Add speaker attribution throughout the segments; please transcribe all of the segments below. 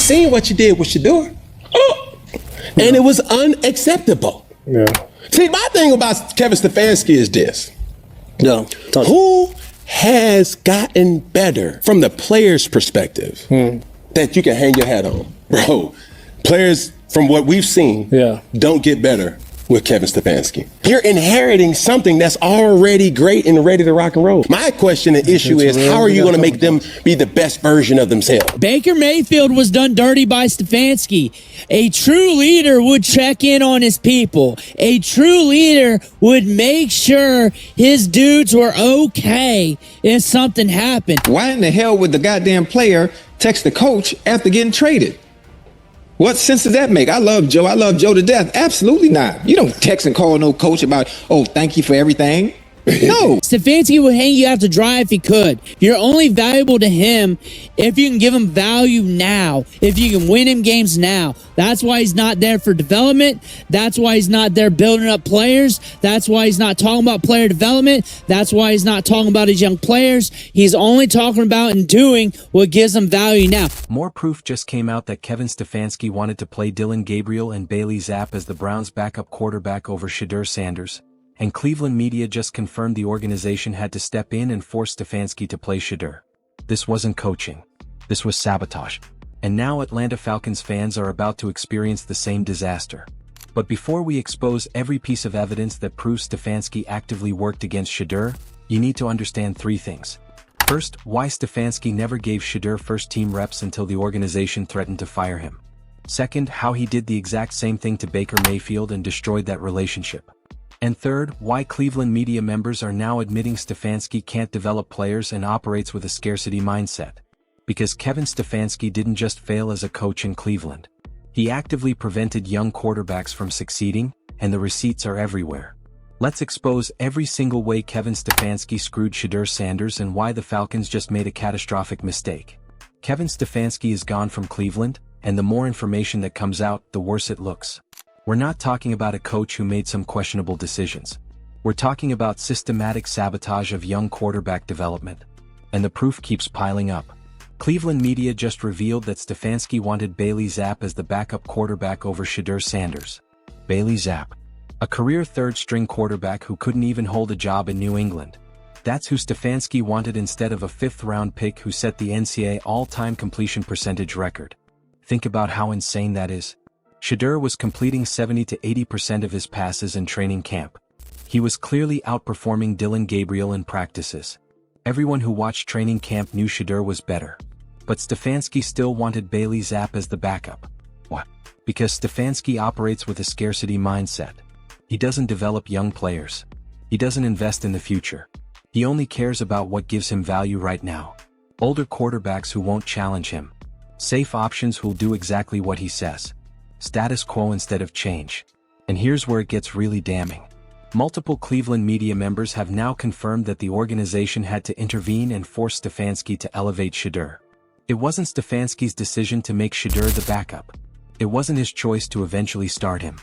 Speaker 1: seen what you did with Shedeur. And it was unacceptable.
Speaker 2: Yeah.
Speaker 1: See, my thing about Kevin Stefanski is this.
Speaker 3: No.
Speaker 1: Who has gotten better from the player's perspective that you can hang your hat on? Bro, players from what we've seen don't get better with Kevin Stefanski. You're inheriting something that's already great and ready to rock and roll. My question and issue is, how are you going to make them be the best version of themselves?
Speaker 4: Baker Mayfield was done dirty by Stefanski. A true leader would check in on his people. A true leader would make sure his dudes were okay if something happened.
Speaker 5: Why in the hell would the goddamn player text the coach after getting traded? What sense does that make? I love Joe. I love Joe to death. Absolutely not. You don't text and call no coach about, oh, thank you for everything. No.
Speaker 4: Stefanski would hang you out to dry if he could. You're only valuable to him if you can give him value now, if you can win him games now. That's why he's not there for development. That's why he's not there building up players. That's why he's not talking about player development. That's why he's not talking about his young players. He's only talking about and doing what gives him value now.
Speaker 6: More proof just came out that Kevin Stefanski wanted to play Dillon Gabriel and Bailey Zappe as the Browns' backup quarterback over Shedeur Sanders. And Cleveland media just confirmed the organization had to step in and force Stefanski to play Shedeur. This wasn't coaching. This was sabotage. And now Atlanta Falcons fans are about to experience the same disaster. But before we expose every piece of evidence that proves Stefanski actively worked against Shedeur, you need to understand three things. First, why Stefanski never gave Shedeur first-team reps until the organization threatened to fire him. Second, how he did the exact same thing to Baker Mayfield and destroyed that relationship. And third, why Cleveland media members are now admitting Stefanski can't develop players and operates with a scarcity mindset. Because Kevin Stefanski didn't just fail as a coach in Cleveland. He actively prevented young quarterbacks from succeeding, and the receipts are everywhere. Let's expose every single way Kevin Stefanski screwed Shedeur Sanders and why the Falcons just made a catastrophic mistake. Kevin Stefanski is gone from Cleveland, and the more information that comes out, the worse it looks. We're not talking about a coach who made some questionable decisions. We're talking about systematic sabotage of young quarterback development. And the proof keeps piling up. Cleveland media just revealed that Stefanski wanted Bailey Zappe as the backup quarterback over Shedeur Sanders. Bailey Zappe, a career third-string quarterback who couldn't even hold a job in New England. That's who Stefanski wanted instead of a fifth-round pick who set the NCAA all-time completion percentage record. Think about how insane that is. Shedeur was completing 70 to 80% of his passes in training camp. He was clearly outperforming Dillon Gabriel in practices. Everyone who watched training camp knew Shedeur was better. But Stefanski still wanted Bailey Zappe as the backup. What? Because Stefanski operates with a scarcity mindset. He doesn't develop young players. He doesn't invest in the future. He only cares about what gives him value right now. Older quarterbacks who won't challenge him. Safe options who'll do exactly what he says. Status quo instead of change. And here's where it gets really damning. Multiple Cleveland media members have now confirmed that the organization had to intervene and force Stefanski to elevate Shedeur. It wasn't Stefanski's decision to make Shedeur the backup. It wasn't his choice to eventually start him.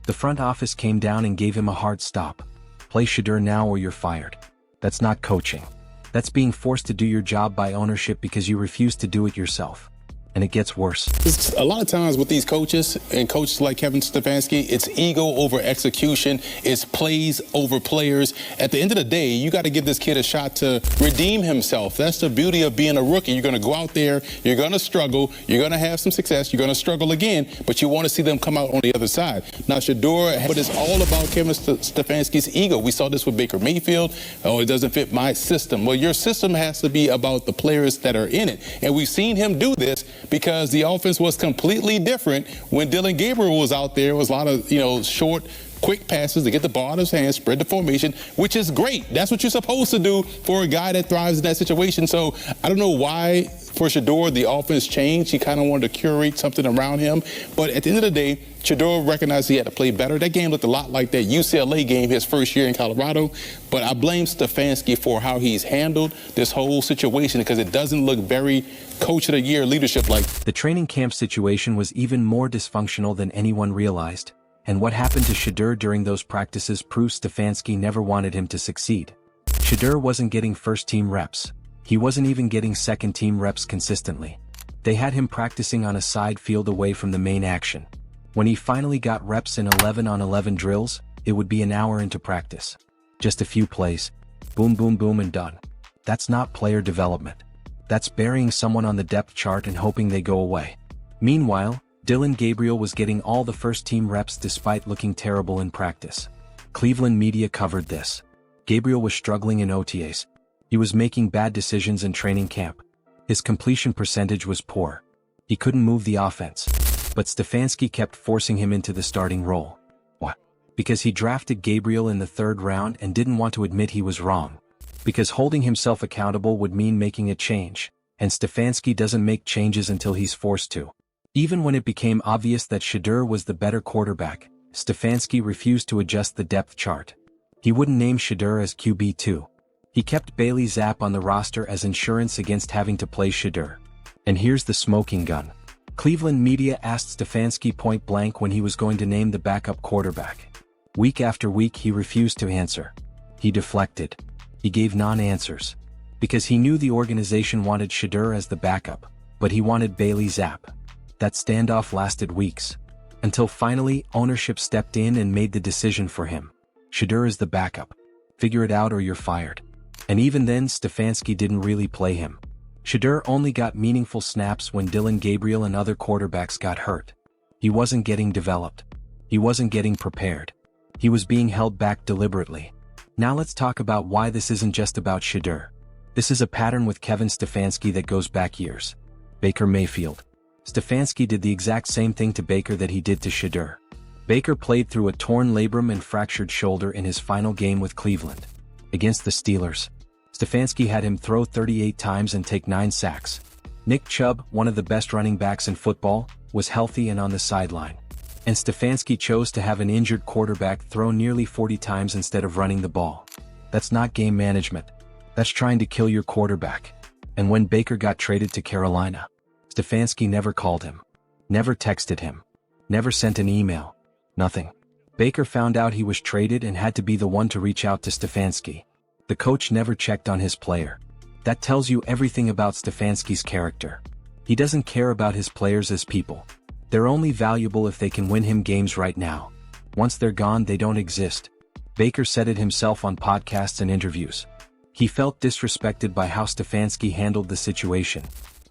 Speaker 6: The front office came down and gave him a hard stop. Play Shedeur now or you're fired. That's not coaching. That's being forced to do your job by ownership because you refuse to do it yourself. And it gets worse.
Speaker 7: A lot of times with these coaches and coaches like Kevin Stefanski, it's ego over execution. It's plays over players. At the end of the day, you got to give this kid a shot to redeem himself. That's the beauty of being a rookie. You're going to go out there, you're going to struggle, you're going to have some success, you're going to struggle again, but you want to see them come out on the other side. Now, Shedeur, but it's all about Kevin Stefanski's ego. We saw this with Baker Mayfield. Oh, it doesn't fit my system. Well, your system has to be about the players that are in it. And we've seen him do this because the offense was completely different when Dillon Gabriel was out there. It was a lot of, short, quick passes to get the ball out of his hands, spread the formation, which is great. That's what you're supposed to do for a guy that thrives in that situation. So I don't know why for Shedeur the offense changed. He kind of wanted to curate something around him. But at the end of the day, Shedeur recognized he had to play better. That game looked a lot like that UCLA game his first year in Colorado. But I blame Stefanski for how he's handled this whole situation because it doesn't look very coach of the year leadership like.
Speaker 6: The training camp situation was even more dysfunctional than anyone realized. And what happened to Shedeur during those practices proves Stefanski never wanted him to succeed. Shedeur wasn't getting first-team reps. He wasn't even getting second-team reps consistently. They had him practicing on a side field away from the main action. When he finally got reps in 11-on-11 drills, it would be an hour into practice. Just a few plays. Boom, boom, boom, and done. That's not player development. That's burying someone on the depth chart and hoping they go away. Meanwhile, Dillon Gabriel was getting all the first-team reps despite looking terrible in practice. Cleveland media covered this. Gabriel was struggling in OTAs. He was making bad decisions in training camp. His completion percentage was poor. He couldn't move the offense. But Stefanski kept forcing him into the starting role. What? Because he drafted Gabriel in the 3rd round and didn't want to admit he was wrong. Because holding himself accountable would mean making a change, and Stefanski doesn't make changes until he's forced to. Even when it became obvious that Shedeur was the better quarterback, Stefanski refused to adjust the depth chart. He wouldn't name Shedeur as QB2. He kept Bailey Zappe on the roster as insurance against having to play Shedeur. And here's the smoking gun. Cleveland media asked Stefanski point blank when he was going to name the backup quarterback. Week after week he refused to answer. He deflected. He gave non-answers. Because he knew the organization wanted Shedeur as the backup, but he wanted Bailey Zappe. That standoff lasted weeks. Until finally, ownership stepped in and made the decision for him. Shedeur is the backup. Figure it out or you're fired. And even then, Stefanski didn't really play him. Shedeur only got meaningful snaps when Dillon Gabriel and other quarterbacks got hurt. He wasn't getting developed. He wasn't getting prepared. He was being held back deliberately. Now let's talk about why this isn't just about Shedeur. This is a pattern with Kevin Stefanski that goes back years. Baker Mayfield. Stefanski did the exact same thing to Baker that he did to Shedeur. Baker played through a torn labrum and fractured shoulder in his final game with Cleveland. Against the Steelers, Stefanski had him throw 38 times and take 9 sacks. Nick Chubb, one of the best running backs in football, was healthy and on the sideline. And Stefanski chose to have an injured quarterback throw nearly 40 times instead of running the ball. That's not game management. That's trying to kill your quarterback. And when Baker got traded to Carolina, Stefanski never called him. Never texted him. Never sent an email. Nothing. Baker found out he was traded and had to be the one to reach out to Stefanski. The coach never checked on his player. That tells you everything about Stefanski's character. He doesn't care about his players as people. They're only valuable if they can win him games right now. Once they're gone, they don't exist. Baker said it himself on podcasts and interviews. He felt disrespected by how Stefanski handled the situation.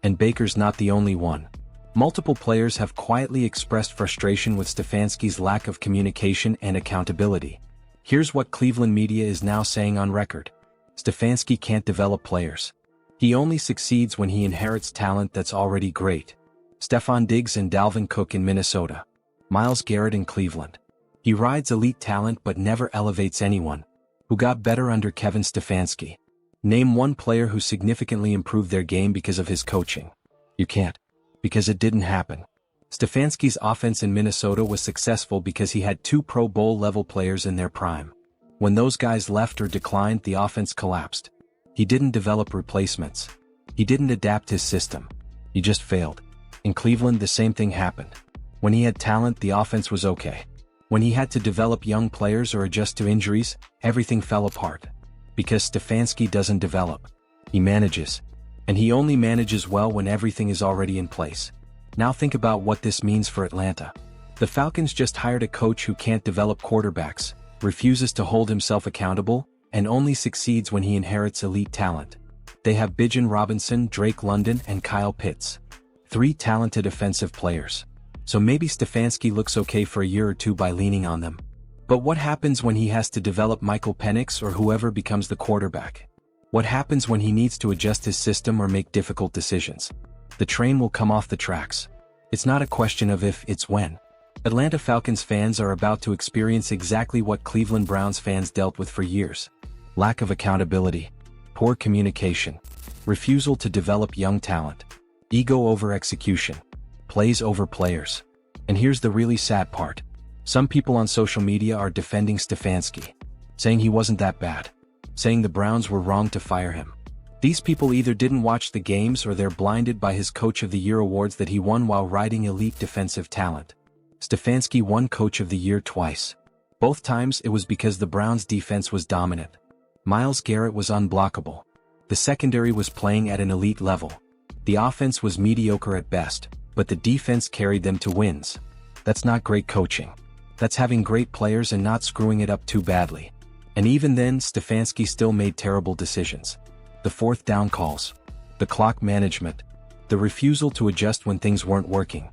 Speaker 6: And Baker's not the only one. Multiple players have quietly expressed frustration with Stefanski's lack of communication and accountability. Here's what Cleveland media is now saying on record. Stefanski can't develop players. He only succeeds when he inherits talent that's already great. Stefon Diggs and Dalvin Cook in Minnesota. Myles Garrett in Cleveland. He rides elite talent but never elevates anyone. Who got better under Kevin Stefanski? Name one player who significantly improved their game because of his coaching. You can't. Because it didn't happen. Stefanski's offense in Minnesota was successful because he had 2 Pro Bowl level players in their prime. When those guys left or declined, the offense collapsed. He didn't develop replacements. He didn't adapt his system. He just failed. In Cleveland, the same thing happened. When he had talent, the offense was okay. When he had to develop young players or adjust to injuries, everything fell apart. Because Stefanski doesn't develop. He manages. And he only manages well when everything is already in place. Now think about what this means for Atlanta. The Falcons just hired a coach who can't develop quarterbacks, refuses to hold himself accountable, and only succeeds when he inherits elite talent. They have Bijan Robinson, Drake London, and Kyle Pitts. 3 talented offensive players. So maybe Stefanski looks okay for a year or 2 by leaning on them. But what happens when he has to develop Michael Penix or whoever becomes the quarterback? What happens when he needs to adjust his system or make difficult decisions? The train will come off the tracks. It's not a question of if, it's when. Atlanta Falcons fans are about to experience exactly what Cleveland Browns fans dealt with for years. Lack of accountability. Poor communication. Refusal to develop young talent. Ego over execution. Plays over players. And here's the really sad part. Some people on social media are defending Stefanski. Saying he wasn't that bad. Saying the Browns were wrong to fire him. These people either didn't watch the games or they're blinded by his Coach of the Year awards that he won while riding elite defensive talent. Stefanski won Coach of the Year twice. Both times it was because the Browns' defense was dominant. Myles Garrett was unblockable. The secondary was playing at an elite level. The offense was mediocre at best, but the defense carried them to wins. That's not great coaching. That's having great players and not screwing it up too badly. And even then, Stefanski still made terrible decisions. The fourth down calls, the clock management, the refusal to adjust when things weren't working.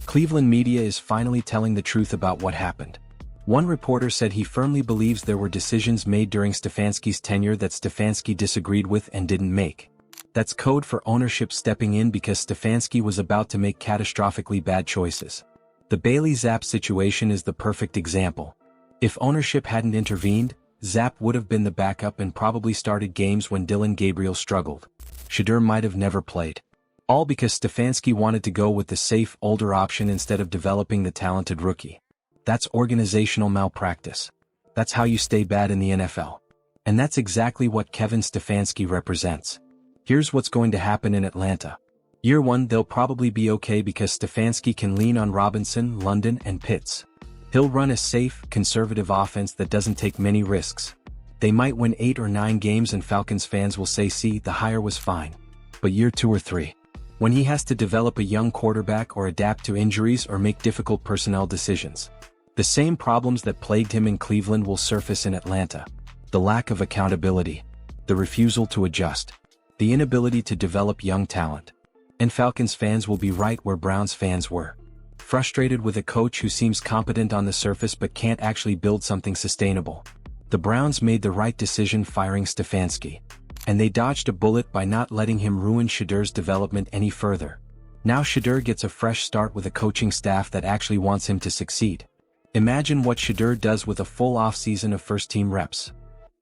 Speaker 6: Cleveland media is finally telling the truth about what happened. One reporter said he firmly believes there were decisions made during Stefanski's tenure that Stefanski disagreed with and didn't make. That's code for ownership stepping in because Stefanski was about to make catastrophically bad choices. The Bailey Zappe situation is the perfect example. If ownership hadn't intervened, Zappe would have been the backup and probably started games when Dillon Gabriel struggled. Shedeur might have never played. All because Stefanski wanted to go with the safe, older option instead of developing the talented rookie. That's organizational malpractice. That's how you stay bad in the NFL. And that's exactly what Kevin Stefanski represents. Here's what's going to happen in Atlanta. Year 1 they'll probably be okay because Stefanski can lean on Robinson, London, and Pitts. He'll run a safe, conservative offense that doesn't take many risks. They might win 8 or 9 games and Falcons fans will say, see, the hire was fine. But year 2 or 3, when he has to develop a young quarterback or adapt to injuries or make difficult personnel decisions, the same problems that plagued him in Cleveland will surface in Atlanta. The lack of accountability, the refusal to adjust, the inability to develop young talent. And Falcons fans will be right where Browns fans were. Frustrated with a coach who seems competent on the surface but can't actually build something sustainable. The Browns made the right decision firing Stefanski. And they dodged a bullet by not letting him ruin Shedeur's development any further. Now Shedeur gets a fresh start with a coaching staff that actually wants him to succeed. Imagine what Shedeur does with a full offseason of first-team reps.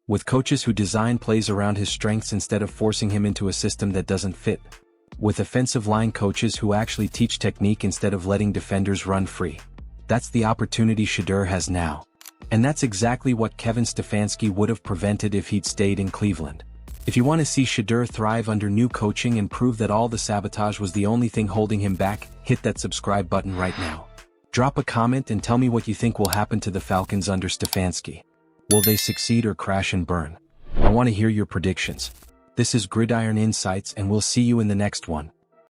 Speaker 6: With coaches who design plays around his strengths instead of forcing him into a system that doesn't fit. With offensive line coaches who actually teach technique instead of letting defenders run free. That's the opportunity Shedeur has now. And that's exactly what Kevin Stefanski would have prevented if he'd stayed in Cleveland. If you want to see Shedeur thrive under new coaching and prove that all the sabotage was the only thing holding him back, hit that subscribe button right now. Drop a comment and tell me what you think will happen to the Falcons under Stefanski. Will they succeed or crash and burn? I want to hear your predictions. This is Gridiron Insights and we'll see you in the next one.